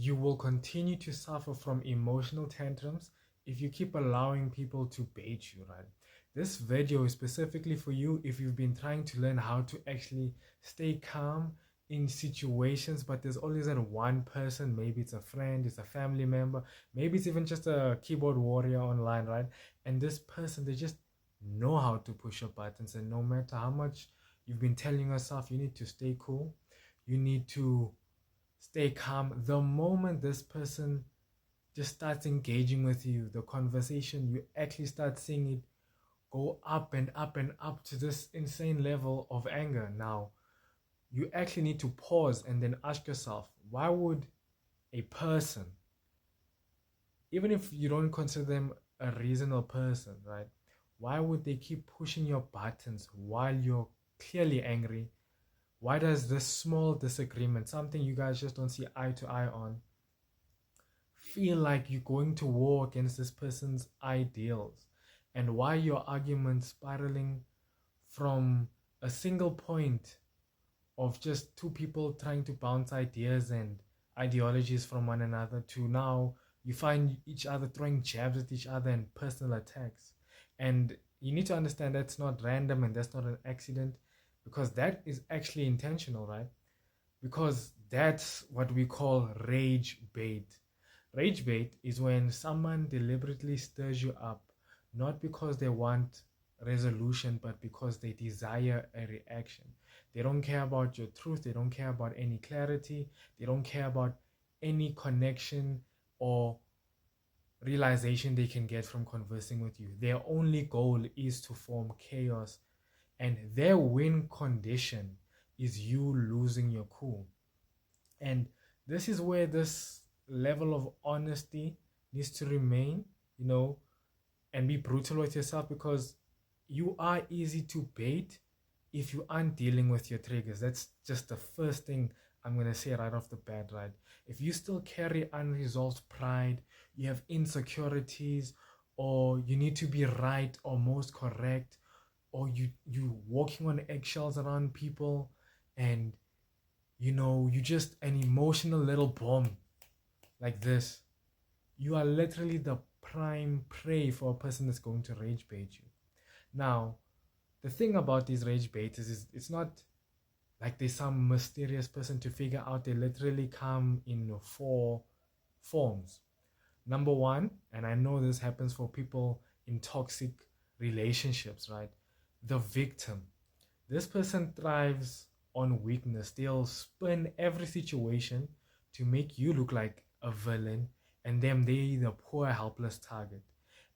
you will continue to suffer from emotional tantrums if you keep allowing people to bait you, right? This video is specifically for you if you've been trying to learn how to actually stay calm in situations, but there's always that one person. Maybe it's a friend, it's a family member, maybe it's even just a keyboard warrior online, right? And this person, they just know how to push your buttons, and no matter how much you've been telling yourself you need to stay cool, you need to stay calm, the moment this person just starts engaging with you, the conversation, you actually start seeing it go up and up and up to this insane level of anger. Now you actually need to pause and then ask yourself, why would a person, even if you don't consider them a reasonable person, right, why would they keep pushing your buttons while you're clearly angry? Why does this small disagreement, something you guys just don't see eye to eye on, feel like you're going to war against this person's ideals? And why your argument spiraling from a single point of just two people trying to bounce ideas and ideologies from one another to now you find each other throwing jabs at each other and personal attacks? And you need to understand that's not random and that's not an accident, because that is actually intentional, right? Because that's what we call rage bait. Rage bait is when someone deliberately stirs you up, not because they want resolution, but because they desire a reaction. They don't care about your truth, they don't care about any clarity, they don't care about any connection or realization they can get from conversing with you. Their only goal is to form chaos, and their win condition is you losing your cool. And this is where this level of honesty needs to remain, and be brutal with yourself, because you are easy to bait if you aren't dealing with your triggers. That's just the first thing I'm going to say right off the bat, right? If you still carry unresolved pride, you have insecurities, or you need to be right or most correct, or you walking on eggshells around people, and you just an emotional little bomb like this, you are literally the prime prey for a person that's going to rage bait you. Now, the thing about these rage baiters is it's not like there's some mysterious person to figure out. They literally come in 4 forms. Number one, and I know this happens for people in toxic relationships, right? The victim. This person thrives on weakness. They'll spin every situation to make you look like a villain, and then they the poor helpless target.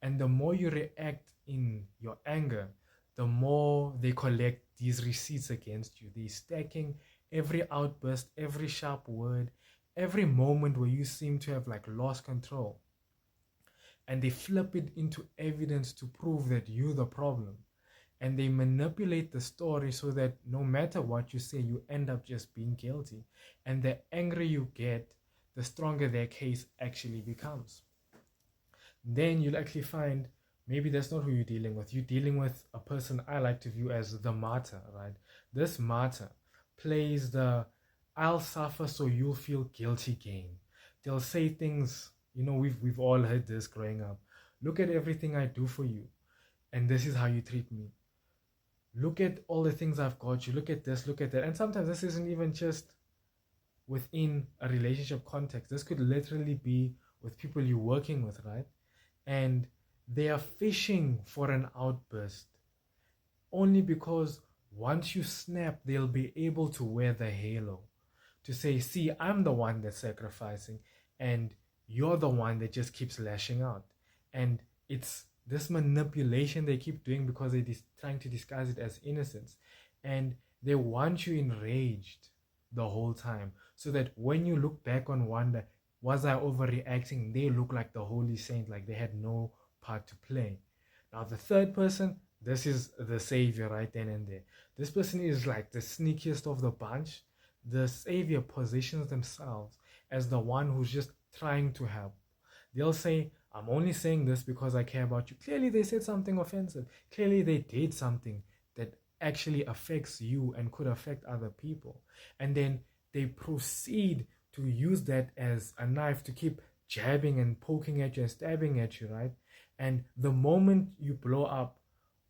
And the more you react in your anger, the more they collect these receipts against you. They're stacking every outburst, every sharp word, every moment where you seem to have like lost control, and they flip it into evidence to prove that you're the problem. And they manipulate the story so that no matter what you say, you end up just being guilty. And the angrier you get, the stronger their case actually becomes. Then you'll actually find maybe that's not who you're dealing with. You're dealing with a person I like to view as the martyr, right? This martyr plays the I'll suffer so you'll feel guilty game. They'll say things, we've all heard this growing up. Look at everything I do for you, and this is how you treat me. Look at all the things I've got you. Look at this, look at that. And sometimes this isn't even just within a relationship context. This could literally be with people you're working with, right? And they are fishing for an outburst only because once you snap, they'll be able to wear the halo to say, see, I'm the one that's sacrificing and you're the one that just keeps lashing out. And it's this manipulation they keep doing because they're trying to disguise it as innocence. And they want you enraged the whole time so that when you look back and wonder, was I overreacting? They look like the holy saint, like they had no part to play. Now, the third person, this is the savior right then and there. This person is like the sneakiest of the bunch. The savior positions themselves as the one who's just trying to help. They'll say, I'm only saying this because I care about you. Clearly, they said something offensive. Clearly, they did something that actually affects you and could affect other people. And then they proceed to use that as a knife to keep jabbing and poking at you and stabbing at you, right? And the moment you blow up,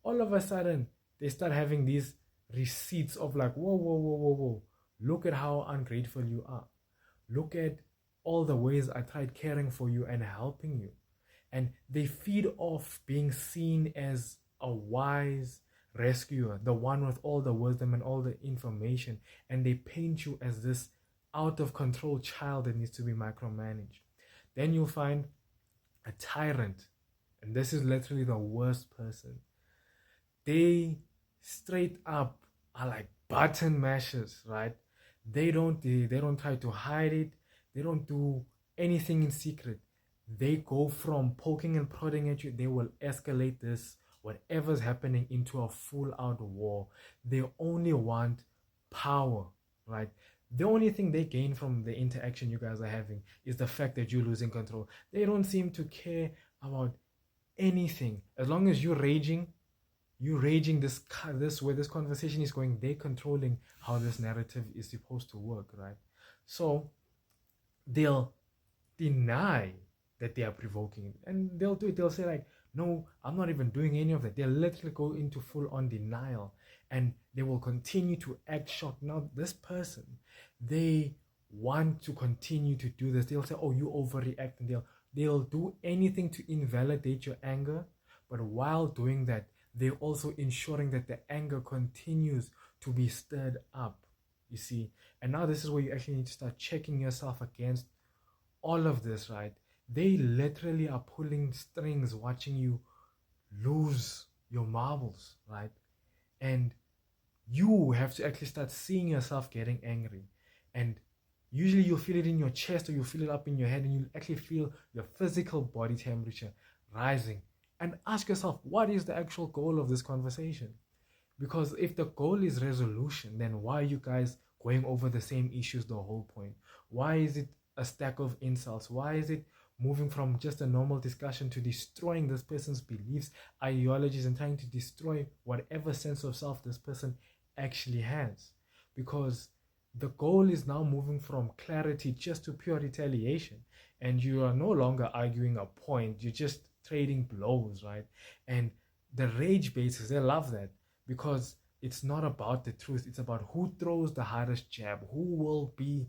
all of a sudden they start having these receipts of like, whoa, whoa, whoa, whoa, whoa. Look at how ungrateful you are. Look at all the ways I tried caring for you and helping you. And they feed off being seen as a wise rescuer, the one with all the wisdom and all the information. And they paint you as this out of control child that needs to be micromanaged. Then you'll find a tyrant. And this is literally the worst person. They straight up are like button mashers, right? They don't try to hide it. They don't do anything in secret. They go from poking and prodding at you. They will escalate this, whatever's happening, into a full-out war. They only want power, right? The only thing they gain from the interaction you guys are having is the fact that you're losing control. They don't seem to care about anything. As long as you're raging this where this conversation is going, they're controlling how this narrative is supposed to work, right? So they'll deny that they are provoking it, and they'll do it. They'll say like, no, I'm not even doing any of that. They'll literally go into full-on denial, and they will continue to act shocked. Now this person, they want to continue to do this. They'll say, oh, you overreact, and they'll do anything to invalidate your anger. But while doing that, they're also ensuring that the anger continues to be stirred up, you see. And now this is where you actually need to start checking yourself against all of this, right? They literally are pulling strings, watching you lose your marbles, right? And you have to actually start seeing yourself getting angry. And usually you'll feel it in your chest, or you'll feel it up in your head, and you'll actually feel your physical body temperature rising. And ask yourself, what is the actual goal of this conversation? Because if the goal is resolution, then why are you guys going over the same issues the whole point? Why is it a stack of insults? Why is it moving from just a normal discussion to destroying this person's beliefs, ideologies, and trying to destroy whatever sense of self this person actually has? Because the goal is now moving from clarity just to pure retaliation, and you are no longer arguing a point. You're just trading blows, right? And the rage baiters, they love that, because it's not about the truth. It's about who throws the hardest jab, who will be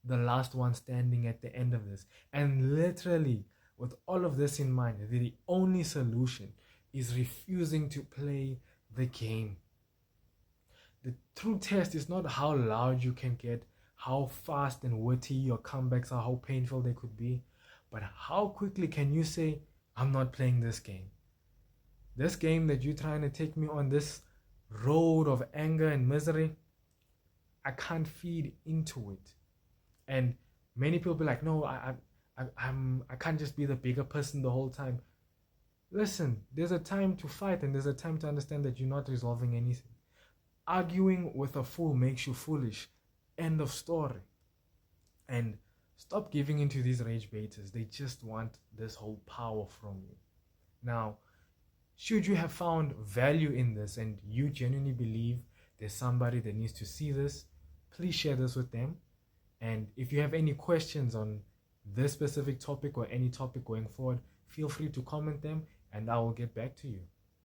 the last one standing at the end of this. And literally, with all of this in mind, the only solution is refusing to play the game. The true test is not how loud you can get, how fast and witty your comebacks are, how painful they could be, but how quickly can you say, I'm not playing this game. This game that you're trying to take me on, this road of anger and misery, I can't feed into it. And many people be like, no, I can't just be the bigger person the whole time. Listen, there's a time to fight, and there's a time to understand that you're not resolving anything. Arguing with a fool makes you foolish. End of story. And stop giving into these rage baiters. They just want this whole power from you. Now, should you have found value in this and you genuinely believe there's somebody that needs to see this, please share this with them. And if you have any questions on this specific topic or any topic going forward, feel free to comment them and I will get back to you.